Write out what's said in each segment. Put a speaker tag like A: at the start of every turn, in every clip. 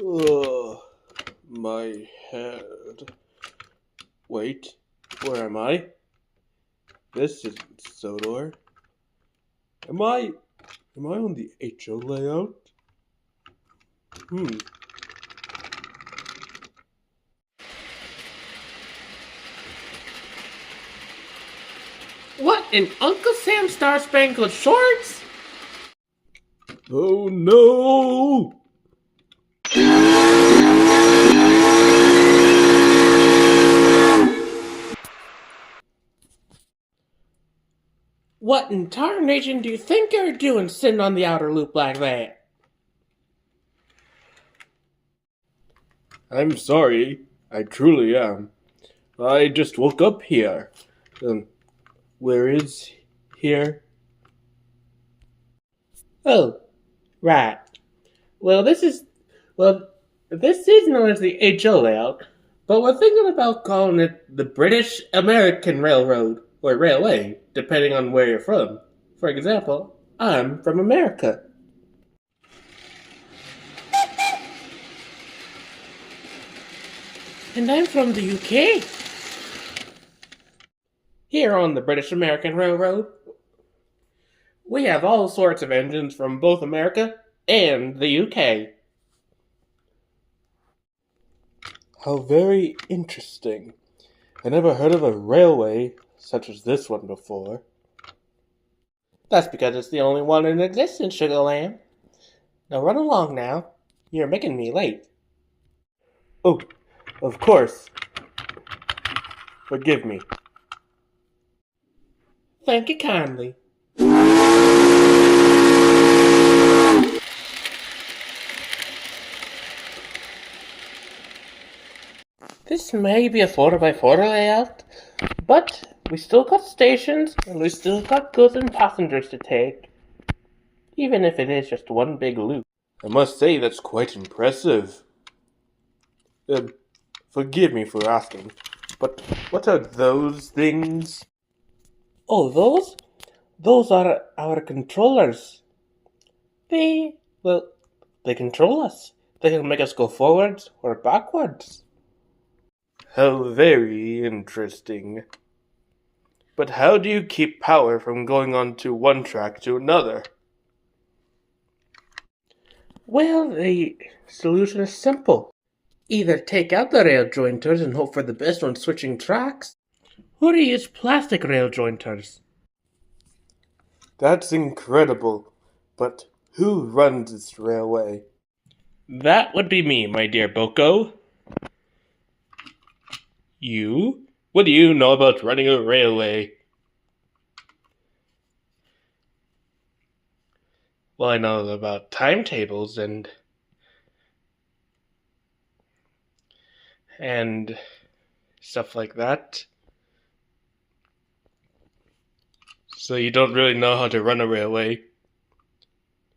A: Ugh, my head. Wait, where am I? This isn't Sodor. Am I on the HO layout?
B: What, in Uncle Sam's Star Spangled Shorts?
A: Oh no!
B: What in tarnation do you think you're doing sitting on the outer loop like that?
A: I'm sorry, I truly am. I just woke up here. Where is here?
B: Oh, right. Well, this is known as the HO layout, but we're thinking about calling it the British American Railroad, or Railway, depending on where you're from. For example, I'm from America. And I'm from the UK. Here on the British American Railroad, we have all sorts of engines from both America and the UK.
A: How very interesting. I never heard of a railway such as this one before.
B: That's because it's the only one in existence, Sugar Lamb. Now run along now. You're making me late.
A: Oh, of course. Forgive me.
B: Thank you kindly. This may be a 4x4 layout, but we still got stations and we still got goods and passengers to take, even if it is just one big loop.
A: I must say that's quite impressive. Forgive me for asking, but what are those things?
B: Oh, those are our controllers. They control us. They can make us go forwards or backwards.
A: How very interesting. But how do you keep power from going onto one track to another?
B: Well, the solution is simple. Either take out the rail jointers and hope for the best when switching tracks, or use plastic rail jointers.
A: That's incredible. But who runs this railway?
B: That would be me, my dear Boco.
A: You? What do you know about running a railway?
B: Well, I know about timetables and stuff like that.
A: So you don't really know how to run a railway?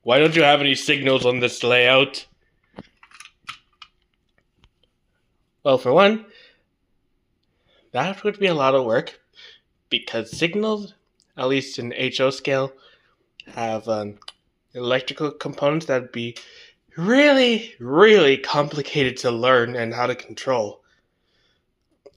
A: Why don't you have any signals on this layout?
B: Well, for one, that would be a lot of work, because signals, at least in HO scale, have electrical components that would be really, really complicated to learn and how to control.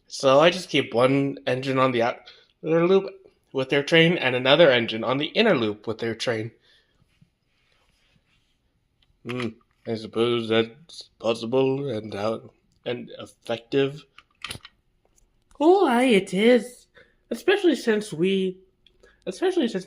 B: So I just keep one engine on the outer loop with their train and another engine on the inner loop with their train.
A: I suppose that's possible and effective.
B: Oh, aye, it is. Especially since the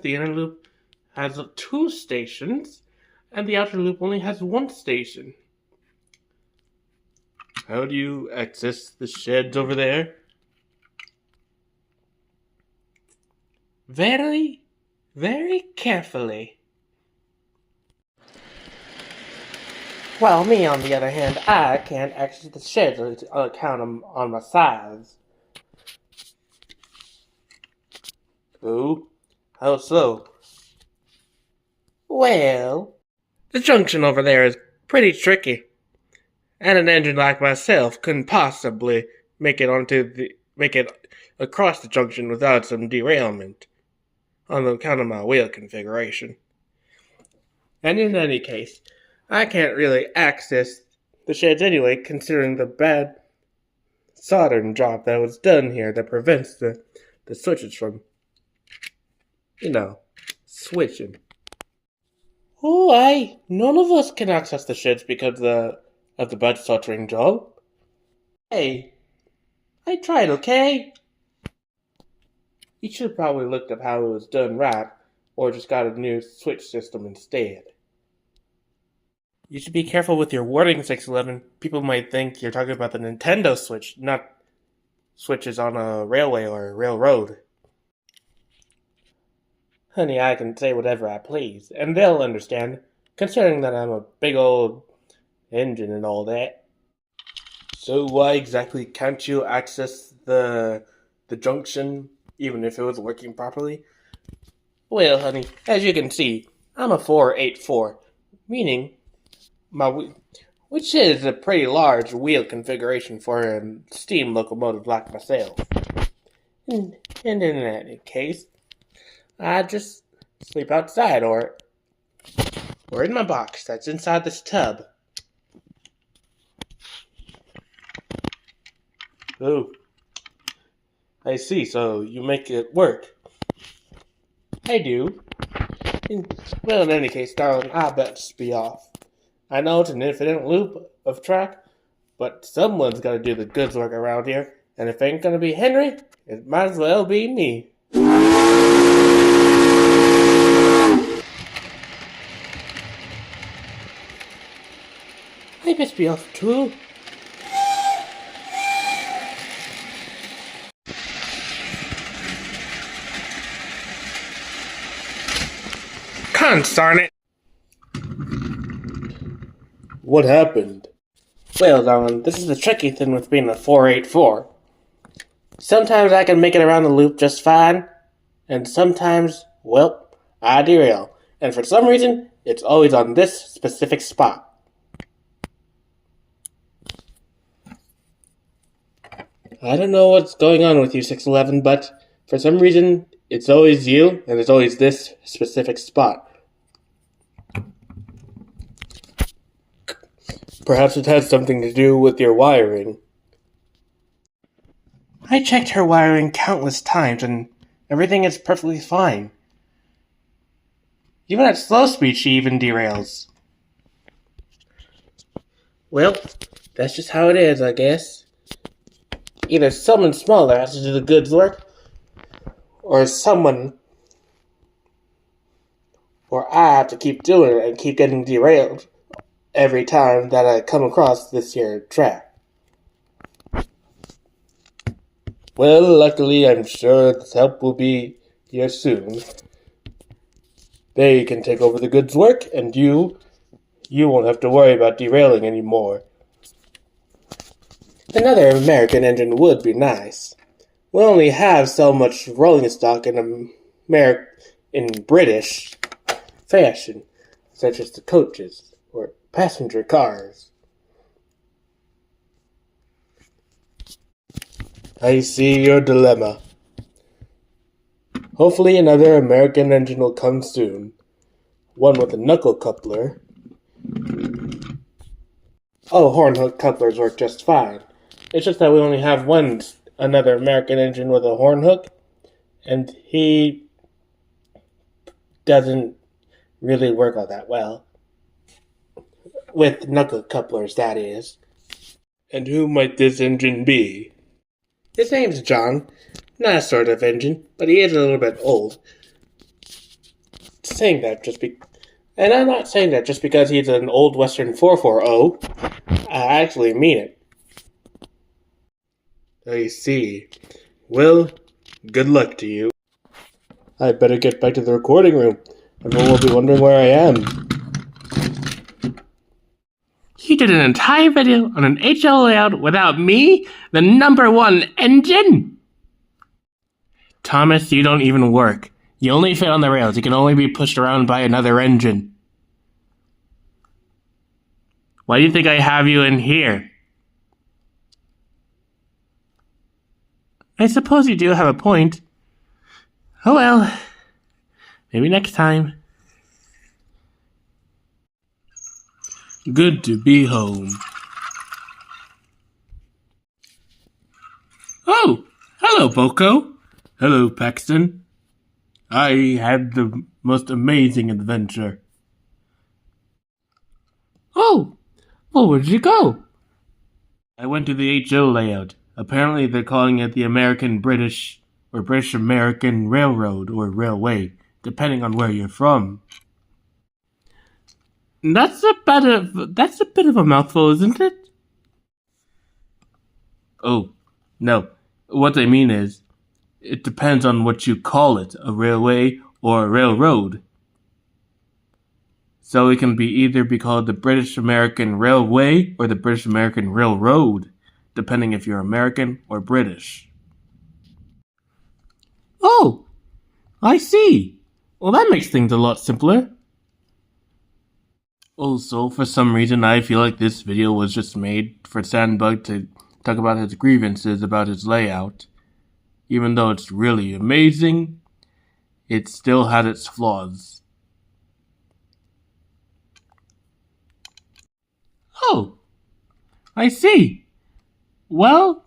B: inner loop has 2 stations, and the outer loop only has 1 station.
A: How do you access the sheds over there?
B: Very, very carefully. While me, on the other hand, I can't access the sheds on account on my size.
A: Oh, how so?
B: Well, the junction over there is pretty tricky, and an engine like myself couldn't possibly make it across the junction without some derailment on account of my wheel configuration. And in any case, I can't really access the sheds anyway, considering the bad soldering job that was done here that prevents the switches from, switching. Oh, none of us can access the sheds because of the bad soldering job. Hey, I tried, okay? You should have probably looked up how it was done right, or just got a new switch system instead. You should be careful with your wording, 611. People might think you're talking about the Nintendo Switch, not switches on a railway or a railroad. Honey, I can say whatever I please, and they'll understand, considering that I'm a big old engine and all that. So why exactly can't you access the junction, even if it was working properly? Well, honey, as you can see, I'm a 484, meaning which is a pretty large wheel configuration for a steam locomotive like myself. And in that case, I just sleep outside or in my box that's inside this tub. Oh, I see, so you make it work. I do. Well, in any case, darling, I best be off. I know it's an infinite loop of track, but someone's got to do the goods work around here, and if it ain't gonna be Henry, it might as well be me. I best be off too. Darn it!
A: What happened?
B: Well, darling, this is the tricky thing with being a 484. Sometimes I can make it around the loop just fine, and sometimes, well, I derail. And for some reason, it's always on this specific spot. I don't know what's going on with you, 611, but for some reason, it's always you, and it's always this specific spot.
A: Perhaps it has something to do with your wiring.
B: I checked her wiring countless times, and everything is perfectly fine. Even at slow speed, she even derails. Well, that's just how it is, I guess. Either someone smaller has to do the goods work, or I have to keep doing it and keep getting derailed every time that I come across this here track.
A: Well, luckily, I'm sure this help will be here soon. They can take over the goods work, and you won't have to worry about derailing anymore.
B: Another American engine would be nice. We only have so much rolling stock in British fashion, such as the coaches or passenger cars.
A: I see your dilemma. Hopefully another American engine will come soon. One with a knuckle coupler.
B: Oh, horn hook couplers work just fine. It's just that we only have another American engine with a horn hook, and he doesn't really work all that well. With knuckle couplers, that is.
A: And who might this engine be?
B: His name's John. Nice sort of engine, but he is a little bit old. And I'm not saying that just because he's an old Western 440. I actually mean it.
A: I see. Well, good luck to you. I'd better get back to the recording room. Everyone will be wondering where I am.
B: You did an entire video on an HL layout without me, the #1 engine? Thomas, you don't even work. You only fit on the rails. You can only be pushed around by another engine. Why do you think I have you in here? I suppose you do have a point. Oh well. Maybe next time.
A: Good to be home. Hello, Boco. Hello, Paxton. I had the most amazing adventure. Oh, well, where'd you go? I went to the HO layout. Apparently, they're calling it the American British or British American Railroad or Railway, depending on where you're from. That's a bit of a mouthful, isn't it? Oh, no. What I mean is, it depends on what you call it, a railway or a railroad. So it can either be called the British American Railway or the British American Railroad, depending if you're American or British. Oh, I see. Well, that makes things a lot simpler. Also, for some reason, I feel like this video was just made for Sandbug to talk about his grievances about his layout. Even though it's really amazing, it still had its flaws. Oh, I see. Well,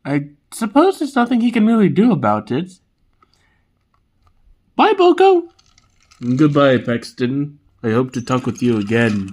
A: I suppose there's nothing he can really do about it. Bye, Boco. Goodbye, Paxton. I hope to talk with you again.